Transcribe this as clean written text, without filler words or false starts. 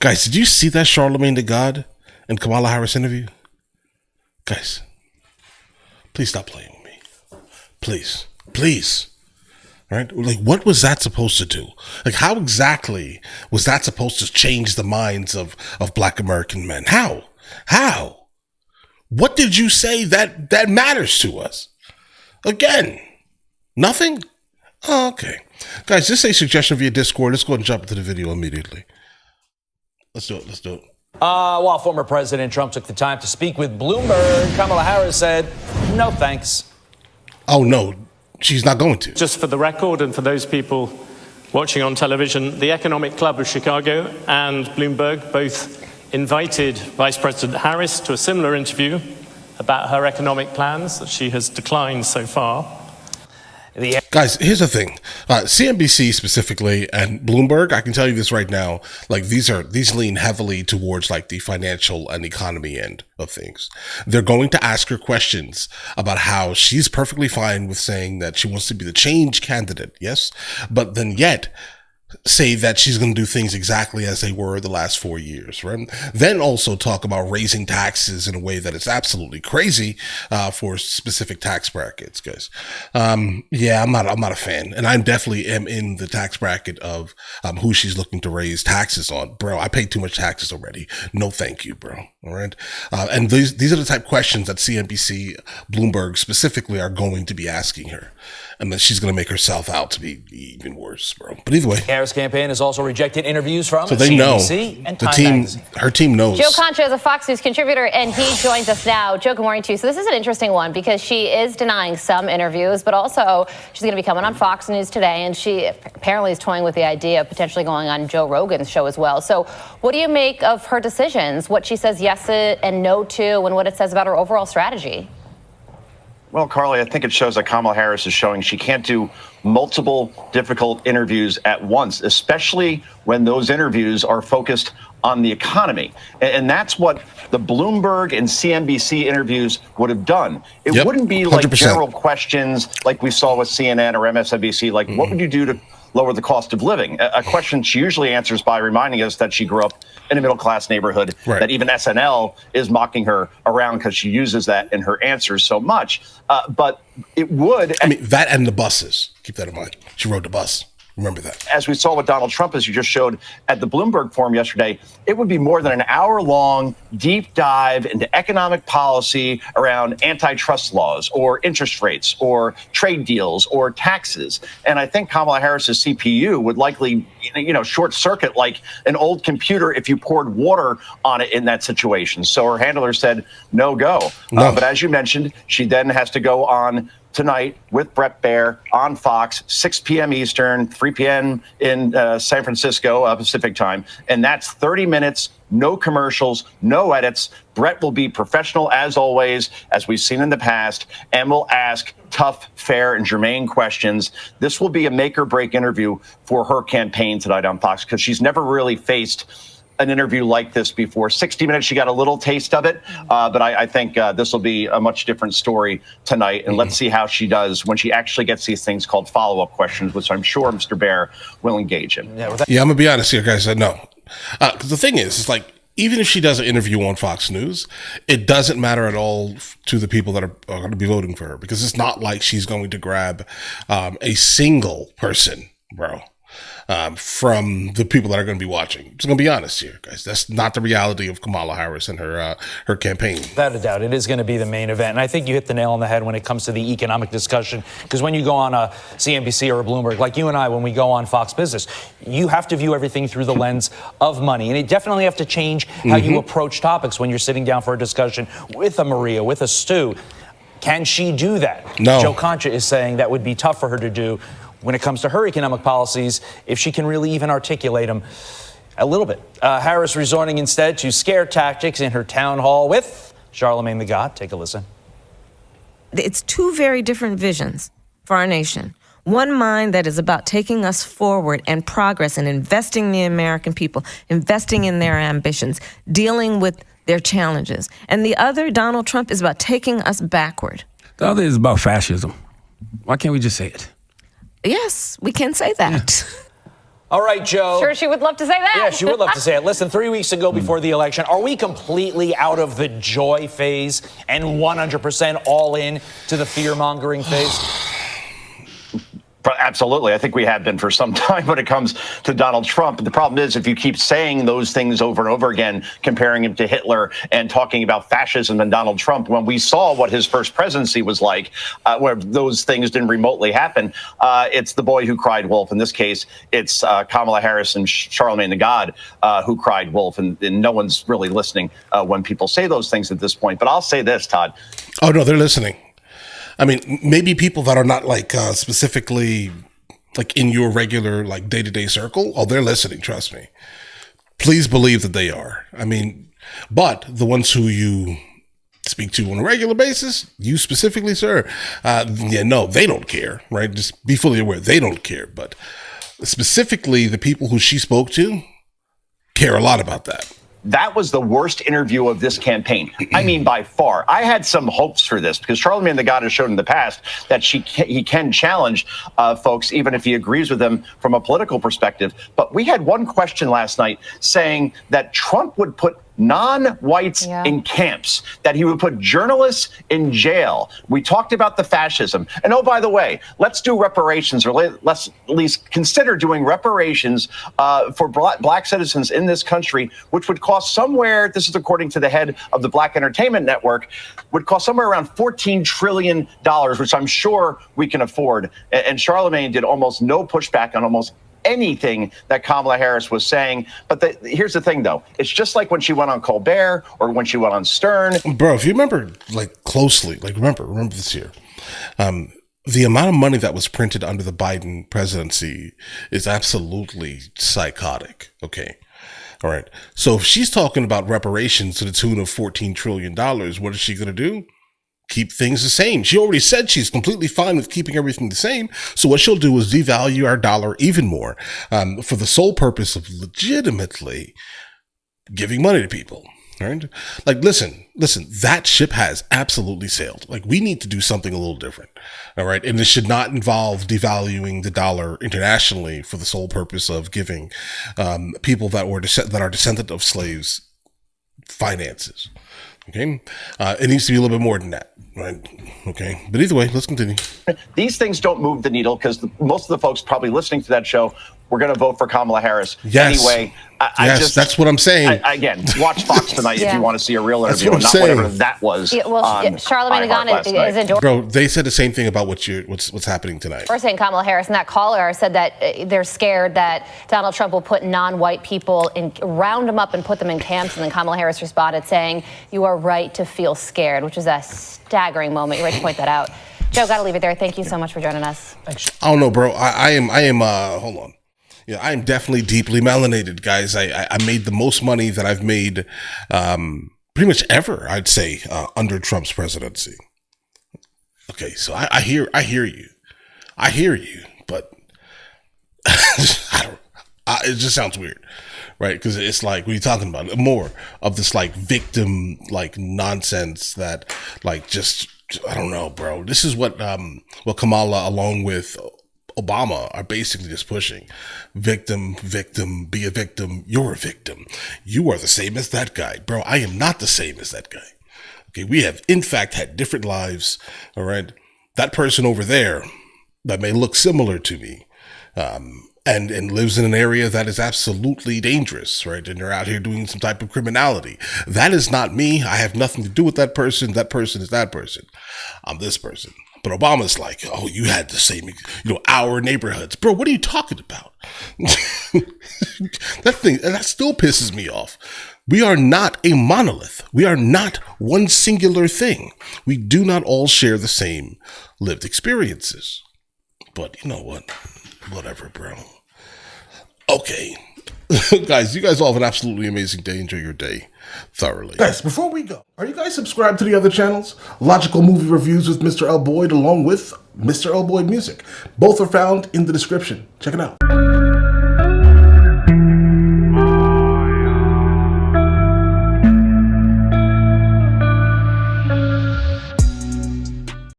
Guys, did you see that Charlamagne the God and Kamala Harris interview? Guys, please stop playing with me. Please. Please. All right? Like, what was that supposed to do? Like, how exactly was that supposed to change the minds of Black American men? How? How? What did you say that matters to us? Again, nothing? Oh, okay. Guys, this is a suggestion via Discord. Let's go ahead and jump into the video immediately. Let's do it. While former President Trump took the time to speak with Bloomberg, Kamala Harris said, no thanks. Oh, no, she's not going to. Just for the record and for those people watching on television, the Economic Club of Chicago and Bloomberg both invited Vice President Harris to a similar interview about her economic plans that she has declined so far. Guys, here's the thing. CNBC specifically and Bloomberg, I can tell you this right now, like these lean heavily towards like the financial and economy end of things. They're going to ask her questions about how she's perfectly fine with saying that she wants to be the change candidate, yes? But then yet say that she's going to do things exactly as they were the last 4 years, right? Then also talk about raising taxes in a way that is absolutely crazy for specific tax brackets, guys. Yeah, I'm not a fan, and I definitely am in the tax bracket of who she's looking to raise taxes on. Bro, I pay too much taxes already. No, thank you, bro. All right, and these are the type of questions that CNBC, Bloomberg specifically are going to be asking her. And then she's going to make herself out to be even worse, bro. But either way, Harris' campaign has also rejected interviews from so they CNBC know and the Time team. Magazine. Her team knows. Joe Concha is a Fox News contributor, and he joins us now. Joe, good morning to you. So this is an interesting one because she is denying some interviews, but also she's going to be coming on Fox News today, and she apparently is toying with the idea of potentially going on Joe Rogan's show as well. So what do you make of her decisions, what she says yes and no to, and what it says about her overall strategy? Well, Carly, I think it shows that Kamala Harris is showing she can't do multiple difficult interviews at once, especially when those interviews are focused on the economy. And that's what the Bloomberg and CNBC interviews would have done. It wouldn't be like 100%. general questions like we saw with CNN or MSNBC, like what would you do to lower the cost of living? A question she usually answers by reminding us that she grew up in a middle-class neighborhood, right, that even SNL is mocking her around because she uses that in her answers so much. But it would... I mean, that and the buses. Keep that in mind. She rode the bus. Remember that. As we saw with Donald Trump, as you just showed at the Bloomberg Forum yesterday, it would be more than an hour-long deep dive into economic policy around antitrust laws or interest rates or trade deals or taxes. And I think Kamala Harris's CPU would likely, short circuit like an old computer if you poured water on it in that situation. So her handler said, no go. But as you mentioned, she then has to go on tonight with Bret Baier on Fox, 6 p.m. Eastern, 3 p.m. in San Francisco Pacific time. And that's 30 minutes, no commercials, no edits. Bret will be professional as always, as we've seen in the past, and will ask tough, fair, and germane questions. This will be a make or break interview for her campaign tonight on Fox because she's never really faced an interview like this before. 60 Minutes, she got a little taste of it, but I think this will be a much different story tonight. And let's see how she does when she actually gets these things called follow-up questions, which I'm sure Mr. Baier will engage in. Yeah, I'm going to be honest here, guys. No. Because the thing is, it's like, even if she does an interview on Fox News, it doesn't matter at all to the people that are going to be voting for her, because it's not like she's going to grab a single person, bro. From the people that are going to be watching. I'm just going to be honest here, guys. That's not the reality of Kamala Harris and her campaign. Without a doubt, it is going to be the main event. And I think you hit the nail on the head when it comes to the economic discussion. Because when you go on a CNBC or a Bloomberg, like you and I, when we go on Fox Business, you have to view everything through the lens of money. And you definitely have to change how you approach topics when you're sitting down for a discussion with a Maria, with a Stu. Can she do that? No. Joe Concha is saying that would be tough for her to do when it comes to her economic policies, if she can really even articulate them a little bit. Harris resorting instead to scare tactics in her town hall with Charlamagne the God. Take a listen. It's two very different visions for our nation. One mind that is about taking us forward and progress and investing in the American people, investing in their ambitions, dealing with their challenges. And the other, Donald Trump, is about taking us backward. The other is about fascism. Why can't we just say it? Yes, we can say that. All right, Joe. Sure, she would love to say that. Yeah, she would love to say it. Listen, 3 weeks ago before the election, are we completely out of the joy phase and 100% all in to the fear-mongering phase? Absolutely. I think we have been for some time when it comes to Donald Trump. But the problem is, if you keep saying those things over and over again, comparing him to Hitler and talking about fascism and Donald Trump, when we saw what his first presidency was like, where those things didn't remotely happen, it's the boy who cried wolf. In this case, it's Kamala Harris and CHARLAMAGNE THA GOD who cried wolf. And no one's really listening when people say those things at this point. But I'll say this, Todd. Oh, no, they're listening. I mean, maybe people that are not like specifically like in your regular like day-to-day circle. Oh, they're listening. Trust me. Please believe that they are. I mean, but the ones who you speak to on a regular basis, you specifically, sir, no, they don't care, right? Just be fully aware. They don't care. But specifically the people who she spoke to care a lot about that. That was the worst interview of this campaign. I mean, by far. I had some hopes for this because CHARLAMAGNE THA GOD has shown in the past that he can challenge folks, even if he agrees with them from a political perspective. But we had one question last night saying that Trump would put non-whites in camps, that he would put journalists in jail. We talked about the fascism. And oh, by the way, let's do reparations, or let's at least consider doing reparations for black citizens in this country, which would cost somewhere, this is according to the head of the Black Entertainment Network, would cost somewhere around $14 trillion, which I'm sure we can afford. And Charlamagne did almost no pushback on almost anything that Kamala Harris was saying. But here's the thing, though. It's just like when she went on Colbert or when she went on Stern. Bro, if you remember like closely, like remember this here, the amount of money that was printed under the Biden presidency is absolutely psychotic. Okay. All right. So if she's talking about reparations to the tune of $14 trillion, what is she going to do? Keep things the same. She already said she's completely fine with keeping everything the same. So what she'll do is devalue our dollar even more for the sole purpose of legitimately giving money to people. Right? Like, listen, that ship has absolutely sailed. Like, we need to do something a little different. All right. And this should not involve devaluing the dollar internationally for the sole purpose of giving people that are descendant of slaves finances. Okay. It needs to be a little bit more than that. Right. Okay. But either way, let's continue. These things don't move the needle because most of the folks probably listening to that show were going to vote for Kamala Harris. Yes. Anyway, that's what I'm saying. Again, watch Fox tonight if you want to see a real interview, and not whatever that was. Yeah, well, Charlamagne THA GOD is endorsing. Bro, they said the same thing about what's happening tonight. We're saying Kamala Harris, and that caller said that they're scared that Donald Trump will put non-white people round them up and put them in camps. And then Kamala Harris responded saying, "You are right to feel scared," which is a staggering moment. You're right to point that out. Joe, got to leave it there. Thank you so much for joining us. I don't know, bro. I am. Hold on. Yeah, I am definitely deeply melanated, guys. I made the most money that I've made pretty much ever, I'd say, under Trump's presidency. Okay, so I hear you, but it just sounds weird, right? Because it's like, what are you talking about? More of this like victim like nonsense that like just, I don't know, bro. This is what Kamala, along with Obama, are basically just pushing. Victim, be a victim. You're a victim. You are the same as that guy. Bro, I am not the same as that guy. Okay, we have, in fact, had different lives, all right? That person over there that may look similar to me and lives in an area that is absolutely dangerous, right? And they're out here doing some type of criminality. That is not me. I have nothing to do with that person. That person is that person. I'm this person. But Obama's like, oh, you had the same, our neighborhoods. Bro, what are you talking about? That still pisses me off. We are not a monolith. We are not one singular thing. We do not all share the same lived experiences. But you know what? Whatever, bro. Okay. Guys, you guys all have an absolutely amazing day. Enjoy your day thoroughly. Guys, before we go, are you guys subscribed to the other channels? Logical Movie Reviews with Mr. L. Boyd along with Mr. L. Boyd Music. Both are found in the description. Check it out.